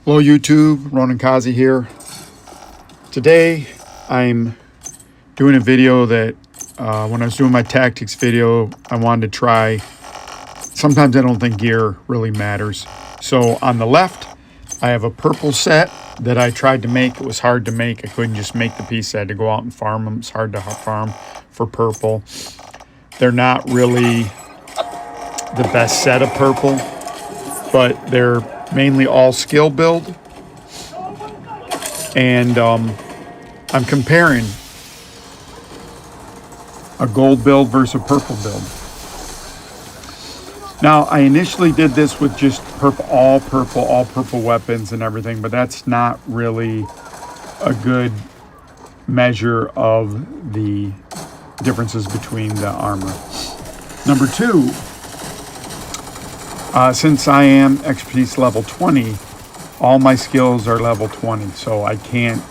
Hello YouTube, Ronan Kazi here. Today I'm doing a video that when I was doing my tactics video, I wanted to try. Sometimes I don't think gear really matters. So on the left, I have a purple set that I tried to make. It was hard to make. I couldn't just make the piece. I had to go out and farm them. It's hard to farm for purple. They're not really the best set of purple, but they're mainly all skill build. And I'm comparing a gold build versus a purple build. Now, I initially did this with just all purple weapons and everything, but that's not really a good measure of the differences between the armor. Number two, since I am expertise level 20, all my skills are level 20, so I can't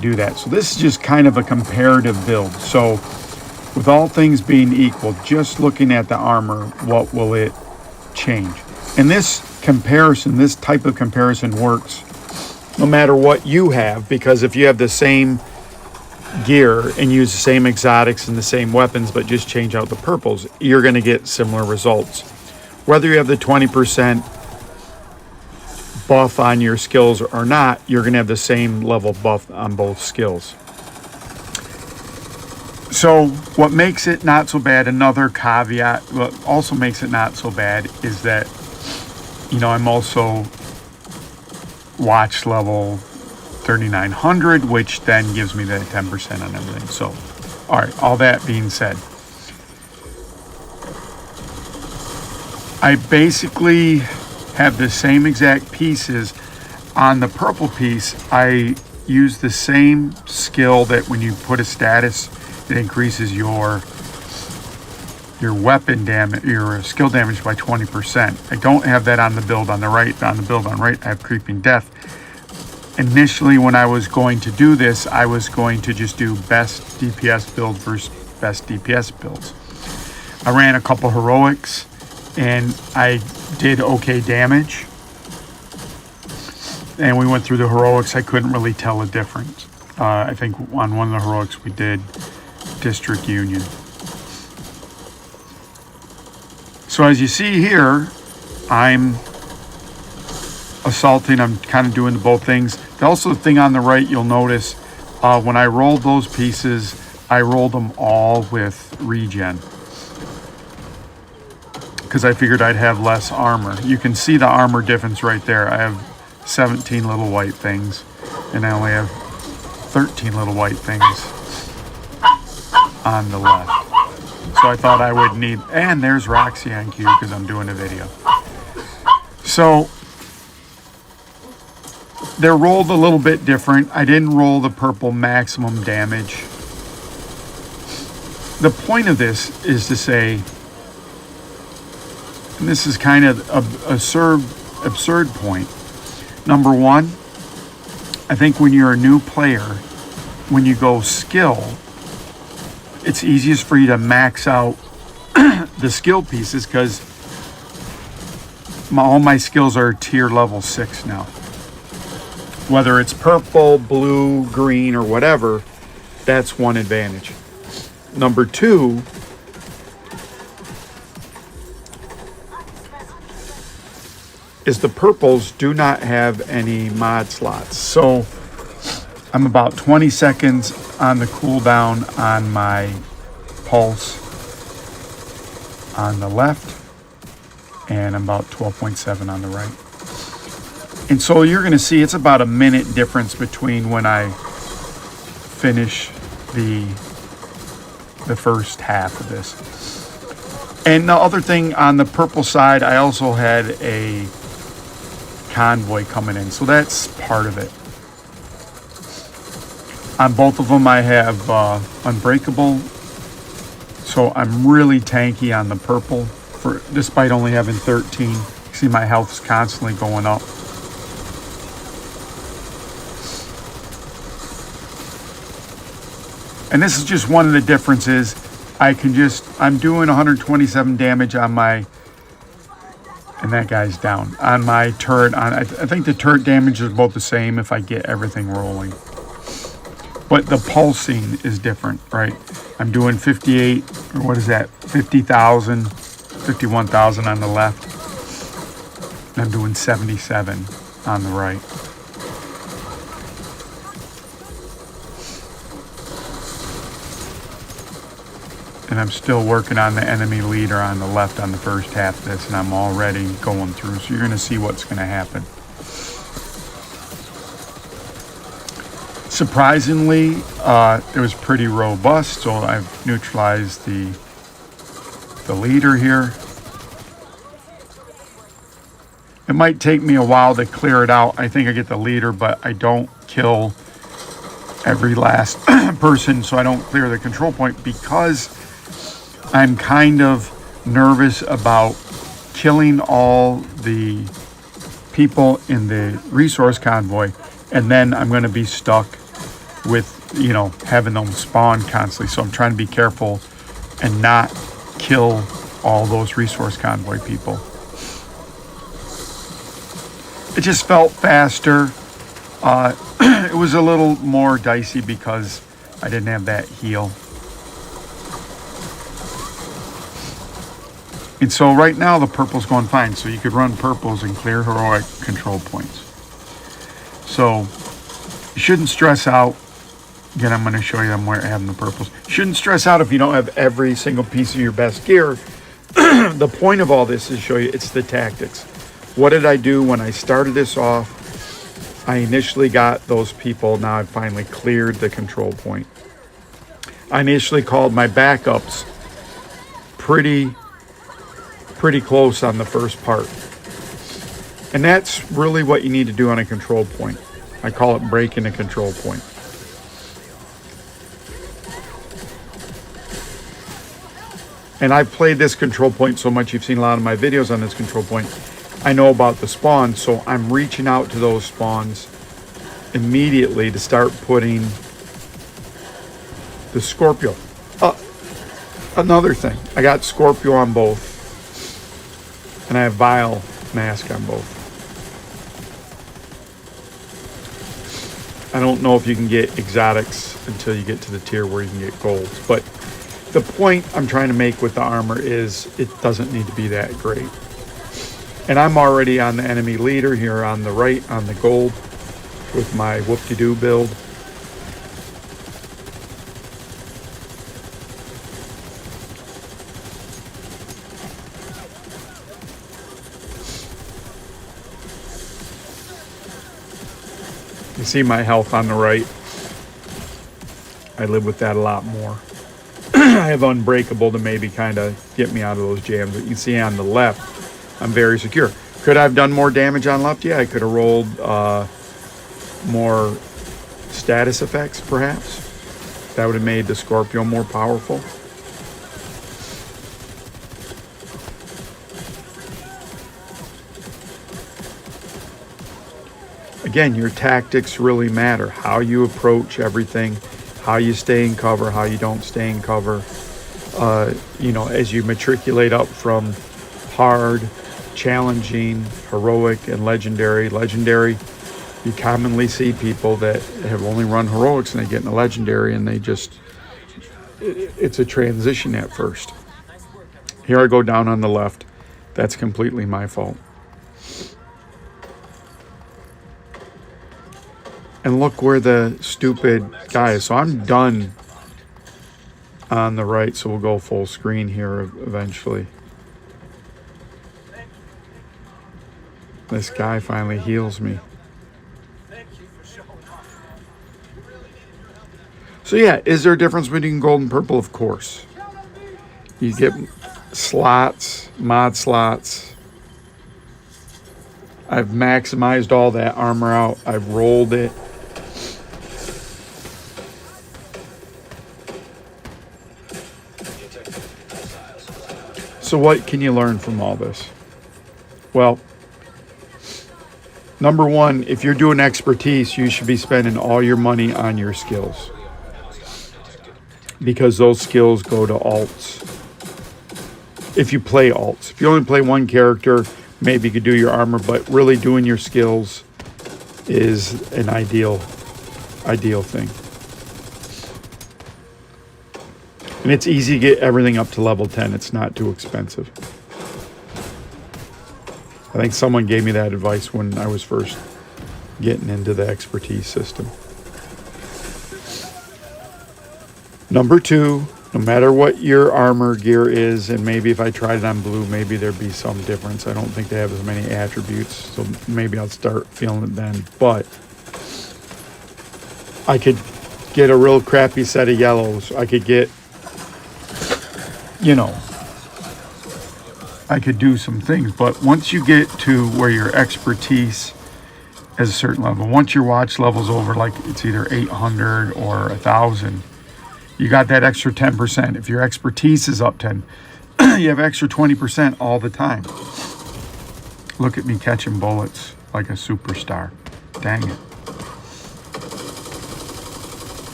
do that. So this is just kind of a comparative build. So with all things being equal, just looking at the armor, what will it change? And this comparison, this type of comparison works no matter what you have, because if you have the same gear and use the same exotics and the same weapons, but just change out the purples, you're going to get similar results. Whether you have the 20% buff on your skills or not, you're going to have the same level buff on both skills. So what makes it not so bad, another caveat, what also makes it not so bad is that, you know, I'm also watch level 3900, which then gives me that 10% on everything. So, all right, all that being said, I basically have the same exact pieces. On the purple piece, I use the same skill that when you put a status, it increases your weapon damage, your skill damage by 20%. I don't have that on the build on the right. On the build on the right, I have Creeping Death. Initially, when I was going to do this, I was going to just do best DPS builds versus best DPS builds. I ran a couple heroics, and I did okay damage. And we went through the heroics. I couldn't really tell a difference. I think on one of the heroics we did District Union. So as you see here, I'm assaulting. I'm kind of doing both things. Also, the thing on the right, you'll notice when I rolled those pieces, I rolled them all with regen, because I figured I'd have less armor. You can see the armor difference right there. I have 17 little white things, and I only have 13 little white things on the left. So I thought I would need, and there's Roxy on cue because I'm doing a video. So they're rolled a little bit different. I didn't roll the purple maximum damage. The point of this is to say, and this is kind of an absurd point. Number one, I think when you're a new player, when you go skill, it's easiest for you to max out the skill pieces, because all my skills are tier level 6 now. Whether it's purple, blue, green, or whatever, that's one advantage. Number two, is the purples do not have any mod slots. So I'm about 20 seconds on the cooldown on my pulse on the left, and I'm about 12.7 on the right. And so you're going to see it's about a minute difference between when I finish the first half of this. And the other thing, on the purple side, I also had a convoy coming in, so that's part of it. On both of them, I have Unbreakable, so I'm really tanky on the purple, despite only having 13. You see my health's constantly going up. And this is just one of the differences. I'm doing 127 damage on my, and And that guy's down. On my turret, I think the turret damage is both the same if I get everything rolling. But the pulsing is different, right? I'm doing 58, or what is that? 50,000, 51,000 on the left. And I'm doing 77 on the right. And I'm still working on the enemy leader on the left on the first half of this, and I'm already going through. So you're going to see what's going to happen. Surprisingly, it was pretty robust, so I've neutralized the leader here. It might take me a while to clear it out. I think I get the leader, but I don't kill every last person, so I don't clear the control point because I'm kind of nervous about killing all the people in the resource convoy, and then I'm going to be stuck with, you know, having them spawn constantly. So I'm trying to be careful and not kill all those resource convoy people. It just felt faster. It was a little more dicey because I didn't have that heal. And so right now the purple's going fine. So you could run purples and clear heroic control points. So you shouldn't stress out. Again, I'm going to show you I'm having the purples. You shouldn't stress out if you don't have every single piece of your best gear. The point of all this is to show you it's the tactics. What did I do when I started this off? I initially got those people. Now I've finally cleared the control point. I initially called my backups pretty close on the first part. And that's really what you need to do on a control point. I call it breaking a control point. And I've played this control point so much, you've seen a lot of my videos on this control point. I know about the spawns, so I'm reaching out to those spawns immediately to start putting the Scorpio. Another thing, I got Scorpio on both. And I have Vile Mask on both. I don't know if you can get exotics until you get to the tier where you can get golds. But the point I'm trying to make with the armor is it doesn't need to be that great. And I'm already on the enemy leader here on the right, on the gold, with my whoop-de-doo build. You see my health on the right. I live with that a lot more. I have Unbreakable to maybe kind of get me out of those jams. But you see on the left, I'm very secure. Could I have done more damage on left? Yeah, I could have rolled more status effects, perhaps. That would have made the Scorpio more powerful. Again, your tactics really matter. How you approach everything, how you stay in cover, how you don't stay in cover. You know, as you matriculate up from hard, challenging, heroic, and legendary. Legendary, you commonly see people that have only run heroics and they get in a legendary and they just, it's a transition at first. Here I go down on the left. That's completely my fault. And look where the stupid guy is. So I'm done on the right, so we'll go full screen here eventually. This guy finally heals me. So yeah, is there a difference between gold and purple? Of course. You get slots, mod slots. I've maximized all that armor out. I've rolled it. So what can you learn from all this? Well, number one, if you're doing expertise, you should be spending all your money on your skills, because those skills go to alts. If you play alts, if you only play one character, maybe you could do your armor, but really doing your skills is an ideal thing. And it's easy to get everything up to level 10. It's not too expensive. I think someone gave me that advice when I was first getting into the expertise system. Number 2, no matter what your armor gear is, and maybe if I tried it on blue, maybe there'd be some difference. I don't think they have as many attributes, so maybe I'll start feeling it then. But I could get a real crappy set of yellows. I could get, I could do some things. But once you get to where your expertise is a certain level, once your watch level's over, like it's either 800 or 1,000, you got that extra 10%. If your expertise is up 10, you have extra 20% all the time. Look at me catching bullets like a superstar. Dang it.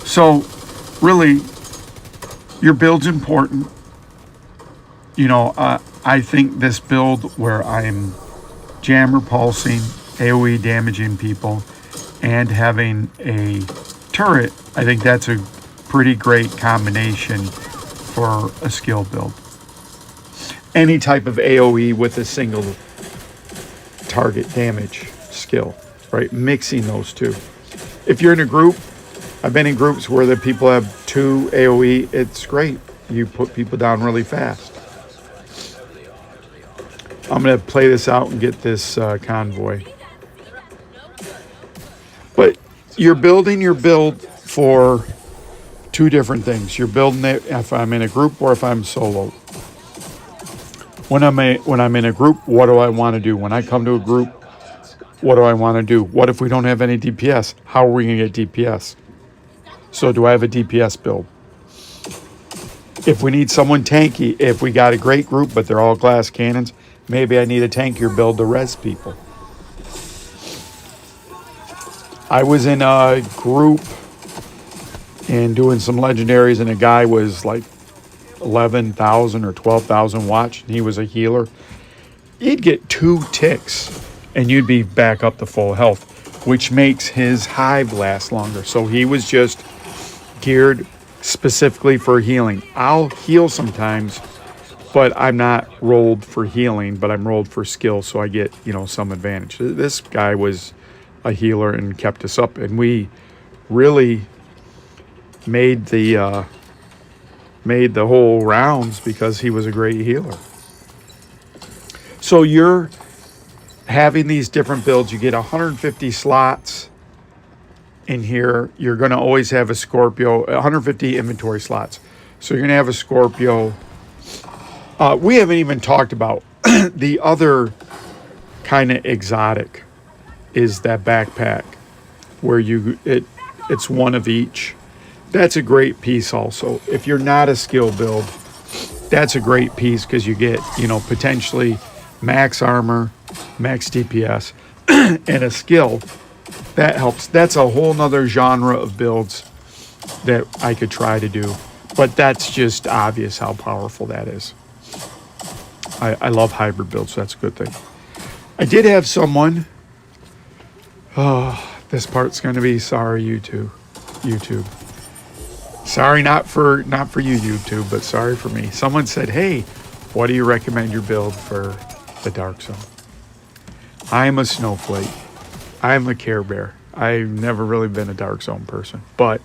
So, really, your build's important. I think this build where I'm jammer pulsing, AoE damaging people, and having a turret, I think that's a pretty great combination for a skill build. Any type of AoE with a single target damage skill, right? Mixing those two. If you're in a group, I've been in groups where the people have 2 AoE, it's great. You put people down really fast. I'm going to play this out and get this convoy. But you're building your build for 2 different things. You're building it if I'm in a group or if I'm solo. When I'm in a group, what do I want to do? When I come to a group, what do I want to do? What if we don't have any DPS? How are we going to get DPS? So do I have a DPS build? If we need someone tanky, if we got a great group but they're all glass cannons, maybe I need a tankier build to res people. I was in a group and doing some legendaries, and a guy was like 11,000 or 12,000 watch, and he was a healer. You'd get 2 ticks and you'd be back up to full health, which makes his hive last longer. So he was just geared specifically for healing. I'll heal sometimes, but I'm not rolled for healing, but I'm rolled for skill, so I get, some advantage. This guy was a healer and kept us up, and we really made the whole rounds because he was a great healer. So you're having these different builds. You get 150 slots in here. You're going to always have a Scorpio, 150 inventory slots. So you're going to have a Scorpio. We haven't even talked about the other kind of exotic is that backpack where it's one of each. That's a great piece also. If you're not a skill build, that's a great piece because you get, potentially max armor, max DPS, and a skill. That helps. That's a whole nother genre of builds that I could try to do. But that's just obvious how powerful that is. I love hybrid builds, so that's a good thing. I did have someone... Oh, this part's going to be sorry, YouTube. Sorry, not for you, YouTube, but sorry for me. Someone said, hey, what do you recommend your build for the Dark Zone? I'm a snowflake. I'm a Care Bear. I've never really been a Dark Zone person, but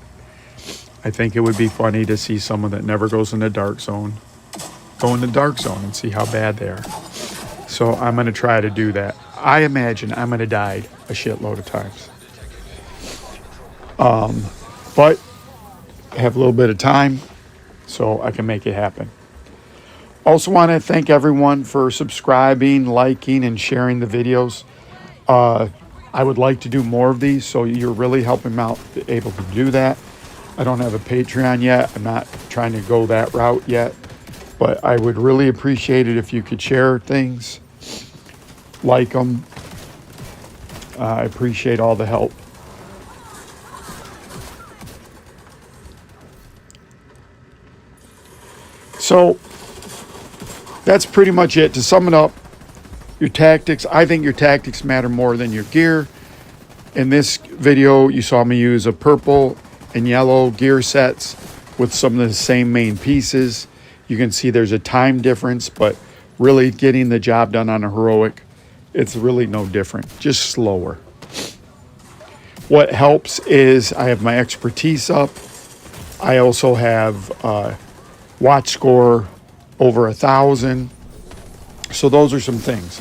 I think it would be funny to see someone that never goes into Dark Zone go into Dark Zone and see how bad they are. So I'm going to try to do that. I imagine I'm going to die a shitload of times. But I have a little bit of time, so I can make it happen. Also want to thank everyone for subscribing, liking, and sharing the videos. I would like to do more of these, so you're really helping me out able to do that. I don't have a Patreon yet. I'm not trying to go that route yet. But I would really appreciate it if you could share things, like them. I appreciate all the help. So that's pretty much it. To sum it up, Your tactics, I think your tactics matter more than your gear. In this video, you saw me use a purple and yellow gear sets with some of the same main pieces. You can see there's a time difference, but really getting the job done on a heroic, it's really no different, just slower. What helps is I have my expertise up. I also have watch score over 1,000. So those are some things.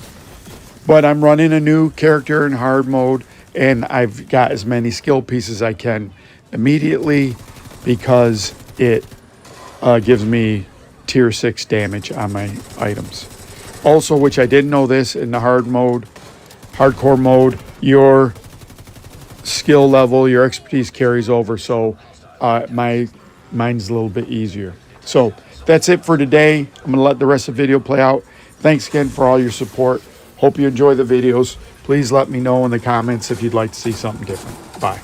But I'm running a new character in hard mode, and I've got as many skill pieces as I can immediately because it gives me tier 6 damage on my items. Also, which I didn't know this, in the hardcore mode, your skill level, your expertise carries over, so mine's a little bit easier. So that's it for today. I'm going to let the rest of the video play out. Thanks again for all your support. Hope you enjoy the videos. Please let me know in the comments if you'd like to see something different. Bye.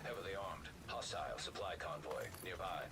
Heavily armed. Hostile supply convoy nearby.